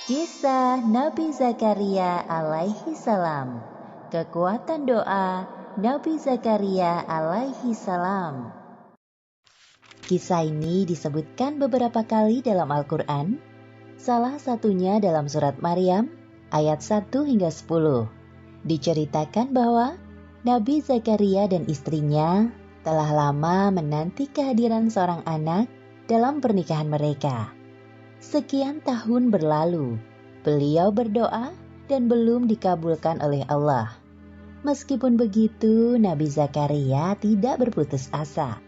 Kisah Nabi Zakaria alaihi salam. Kekuatan doa Nabi Zakaria alaihi salam. Kisah ini disebutkan beberapa kali dalam Al-Quran. Salah satunya dalam surat Maryam ayat 1 hingga 10. Diceritakan bahwa Nabi Zakaria dan istrinya telah lama menanti kehadiran seorang anak dalam pernikahan mereka. Sekian tahun berlalu, beliau berdoa dan belum dikabulkan oleh Allah. Meskipun begitu, Nabi Zakaria tidak berputus asa.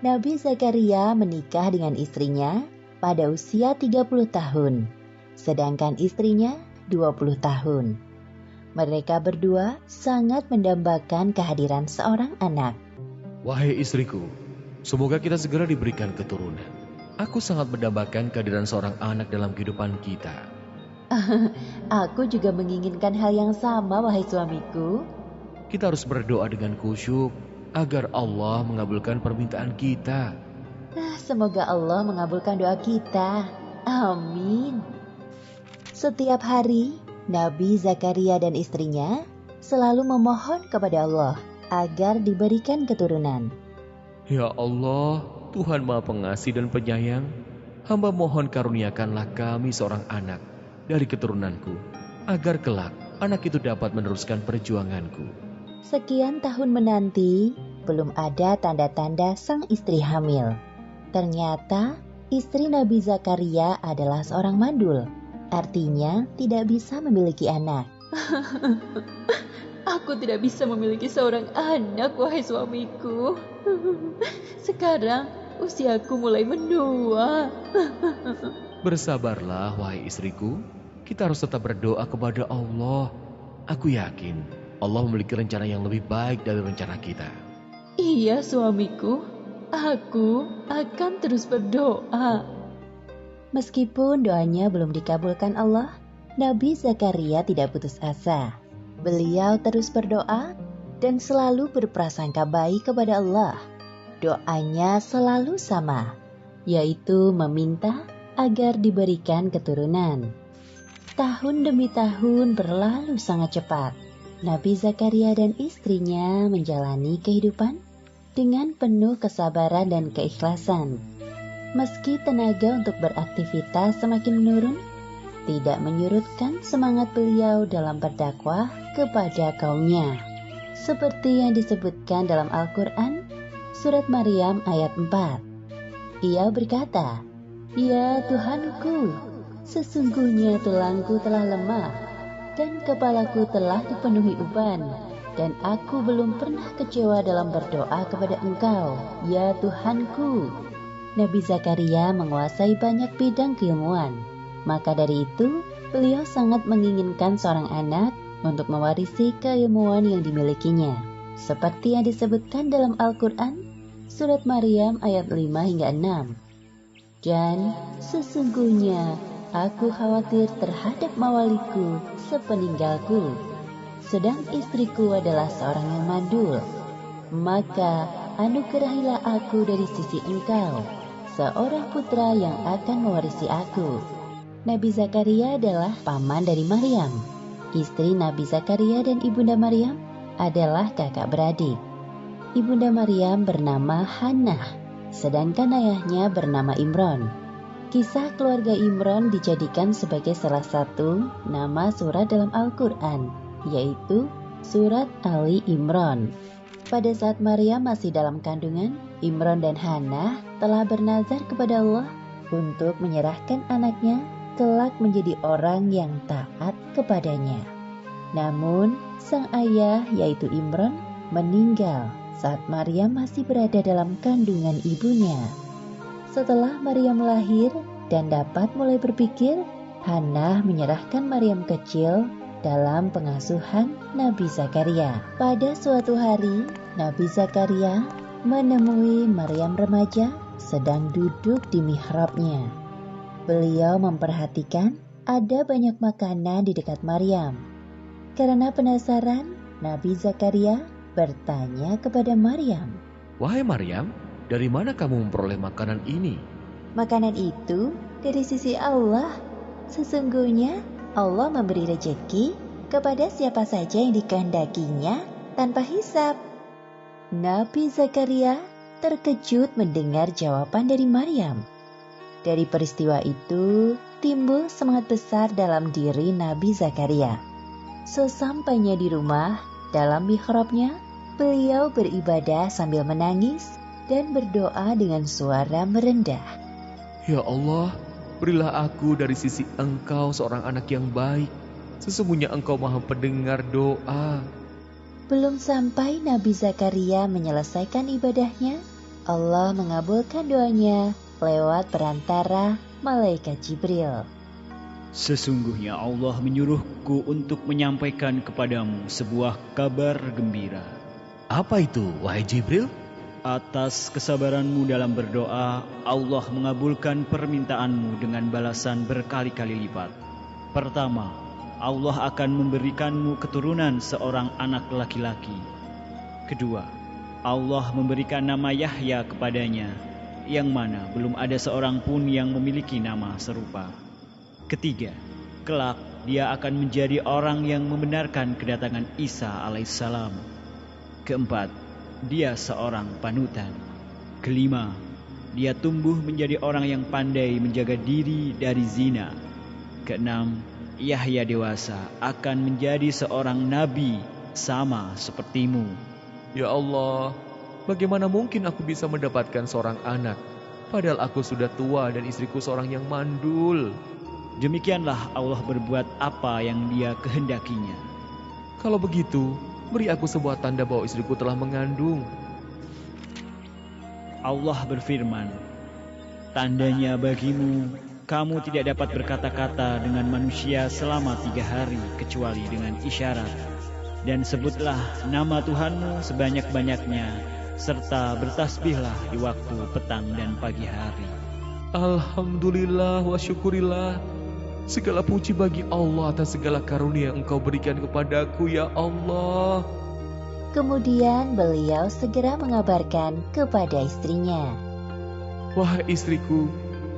Nabi Zakaria menikah dengan istrinya pada usia 30 tahun, sedangkan istrinya 20 tahun. Mereka berdua sangat mendambakan kehadiran seorang anak. Wahai istriku, semoga kita segera diberikan keturunan. Aku sangat mendambakan kehadiran seorang anak dalam kehidupan kita. Aku juga menginginkan hal yang sama, wahai suamiku. Kita harus berdoa dengan khusyuk agar Allah mengabulkan permintaan kita. Semoga Allah mengabulkan doa kita. Amin. Setiap hari, Nabi Zakaria dan istrinya selalu memohon kepada Allah agar diberikan keturunan. Ya Allah, Tuhan Maha Pengasih dan Penyayang, hamba mohon karuniakanlah kami seorang anak dari keturunanku, agar kelak anak itu dapat meneruskan perjuanganku. Sekian tahun menanti, belum ada tanda-tanda sang istri hamil. Ternyata istri Nabi Zakaria adalah seorang mandul, artinya tidak bisa memiliki anak. Aku tidak bisa memiliki seorang anak, wahai suamiku. Sekarang usiaku mulai menua. Bersabarlah, wahai istriku. Kita harus tetap berdoa kepada Allah. Aku yakin Allah memiliki rencana yang lebih baik dari rencana kita. Iya, suamiku. Aku akan terus berdoa. Meskipun doanya belum dikabulkan Allah, Nabi Zakaria tidak putus asa. Beliau terus berdoa dan selalu berprasangka baik kepada Allah. Doanya selalu sama, yaitu meminta agar diberikan keturunan. Tahun demi tahun berlalu sangat cepat. Nabi Zakaria dan istrinya menjalani kehidupan dengan penuh kesabaran dan keikhlasan. Meski tenaga untuk beraktivitas semakin menurun, tidak menyurutkan semangat beliau dalam berdakwah kepada kaumnya. Seperti yang disebutkan dalam Al-Quran, surat Maryam ayat 4. Ia berkata, "Ya Tuhanku, sesungguhnya tulangku telah lemah, dan kepalaku telah dipenuhi uban, dan aku belum pernah kecewa dalam berdoa kepada Engkau, ya Tuhanku." Nabi Zakaria menguasai banyak bidang keilmuan. Maka dari itu, beliau sangat menginginkan seorang anak untuk mewarisi keilmuan yang dimilikinya. Seperti yang disebutkan dalam Al-Quran, surat Maryam ayat 5 hingga 6. Dan sesungguhnya aku khawatir terhadap mawaliku sepeninggalku, sedang istriku adalah seorang yang mandul. Maka anugerahilah aku dari sisi Engkau, seorang putra yang akan mewarisi aku. Nabi Zakaria adalah paman dari Maryam. Istri Nabi Zakaria dan Ibunda Maryam adalah kakak beradik. Ibunda Maryam bernama Hannah, sedangkan ayahnya bernama Imron. Kisah keluarga Imron dijadikan sebagai salah satu nama surat dalam Al-Quran, yaitu surat Ali Imron. Pada saat Maryam masih dalam kandungan, Imron dan Hannah telah bernazar kepada Allah untuk menyerahkan anaknya kelak menjadi orang yang taat kepadanya. Namun, sang ayah yaitu Imron meninggal saat Maryam masih berada dalam kandungan ibunya. Setelah Maryam lahir dan dapat mulai berpikir, Hannah menyerahkan Maryam kecil dalam pengasuhan Nabi Zakaria. Pada suatu hari, Nabi Zakaria menemui Maryam remaja sedang duduk di mihrabnya. Beliau memperhatikan ada banyak makanan di dekat Maryam. Karena penasaran, Nabi Zakaria bertanya kepada Maryam, Wahai Maryam, dari mana kamu memperoleh makanan ini? "Makanan itu dari sisi Allah. Sesungguhnya Allah memberi rezeki kepada siapa saja yang dikehendakinya tanpa hisab. Nabi Zakaria terkejut mendengar jawaban dari Maryam. Dari peristiwa itu, timbul semangat besar dalam diri Nabi Zakaria. Sesampainya di rumah, dalam mihrabnya, beliau beribadah sambil menangis dan berdoa dengan suara merendah. Ya Allah, berilah aku dari sisi Engkau seorang anak yang baik. Sesungguhnya Engkau Maha Pendengar doa. Belum sampai Nabi Zakaria menyelesaikan ibadahnya, Allah mengabulkan doanya lewat perantara malaikat Jibril. Sesungguhnya Allah menyuruhku untuk menyampaikan kepadamu sebuah kabar gembira. Apa itu, wahai Jibril? Atas kesabaranmu dalam berdoa, Allah mengabulkan permintaanmu dengan balasan berkali-kali lipat. Pertama, Allah akan memberikanmu keturunan seorang anak laki-laki. Kedua, Allah memberikan nama Yahya kepadanya, yang mana belum ada seorang pun yang memiliki nama serupa. Ketiga, kelak dia akan menjadi orang yang membenarkan kedatangan Isa alaihissalam. Keempat, dia seorang panutan. Kelima, dia tumbuh menjadi orang yang pandai menjaga diri dari zina. Keenam, Yahya dewasa akan menjadi seorang nabi sama sepertimu. Ya Allah, bagaimana mungkin aku bisa mendapatkan seorang anak, padahal aku sudah tua dan istriku seorang yang mandul. Demikianlah Allah berbuat apa yang Dia kehendakinya. Kalau begitu, beri aku sebuah tanda bahwa istriku telah mengandung. Allah berfirman, tandanya bagimu, kamu tidak dapat berkata-kata dengan manusia selama 3 hari kecuali dengan isyarat. Dan sebutlah nama Tuhanmu sebanyak-banyaknya, serta bertasbihlah di waktu petang dan pagi hari. Alhamdulillah wa syukurillah. Segala puji bagi Allah atas segala karunia yang Engkau berikan kepadaku, ya Allah. Kemudian beliau segera mengabarkan kepada istrinya. Wahai istriku,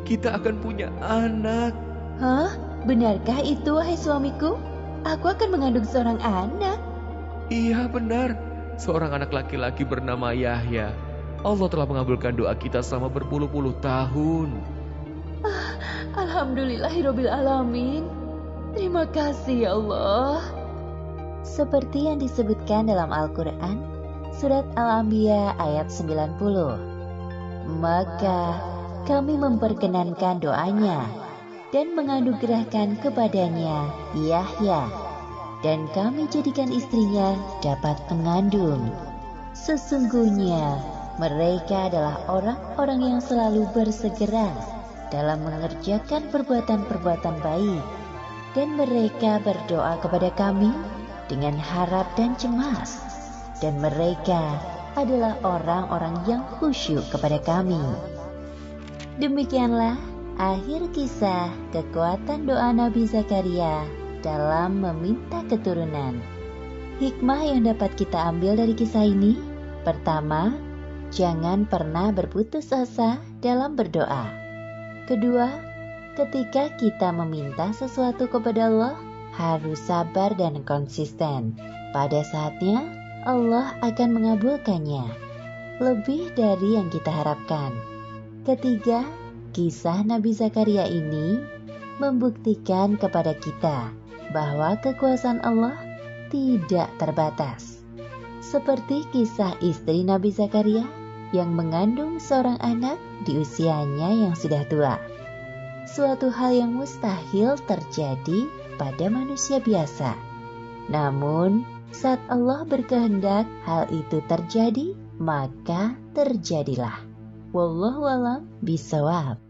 kita akan punya anak. Hah? Benarkah itu, wahai suamiku? Aku akan mengandung seorang anak. Iya benar, seorang anak laki-laki bernama Yahya. Allah telah mengabulkan doa kita selama berpuluh-puluh tahun. Alhamdulillahirabbil alamin. Terima kasih ya Allah. Seperti yang disebutkan dalam Al-Quran, Surat Al-Anbiya ayat 90. Maka kami memperkenankan doanya dan menganugerahkan kepadanya Yahya, dan kami jadikan istrinya dapat mengandung. Sesungguhnya mereka adalah orang-orang yang selalu bersegera dalam mengerjakan perbuatan-perbuatan baik, dan mereka berdoa kepada kami dengan harap dan cemas, dan mereka adalah orang-orang yang khusyuk kepada kami. Demikianlah akhir kisah kekuatan doa Nabi Zakaria dalam meminta keturunan. Hikmah yang dapat kita ambil dari kisah ini, pertama, jangan pernah berputus asa dalam berdoa. Kedua, ketika kita meminta sesuatu kepada Allah, harus sabar dan konsisten. Pada saatnya, Allah akan mengabulkannya, lebih dari yang kita harapkan. Ketiga, kisah Nabi Zakaria ini membuktikan kepada kita bahwa kekuasaan Allah tidak terbatas. Seperti kisah istri Nabi Zakaria yang mengandung seorang anak di usianya yang sudah tua. Suatu hal yang mustahil terjadi pada manusia biasa. Namun, saat Allah berkehendak hal itu terjadi, maka terjadilah. Wallahu a'lam bishawab.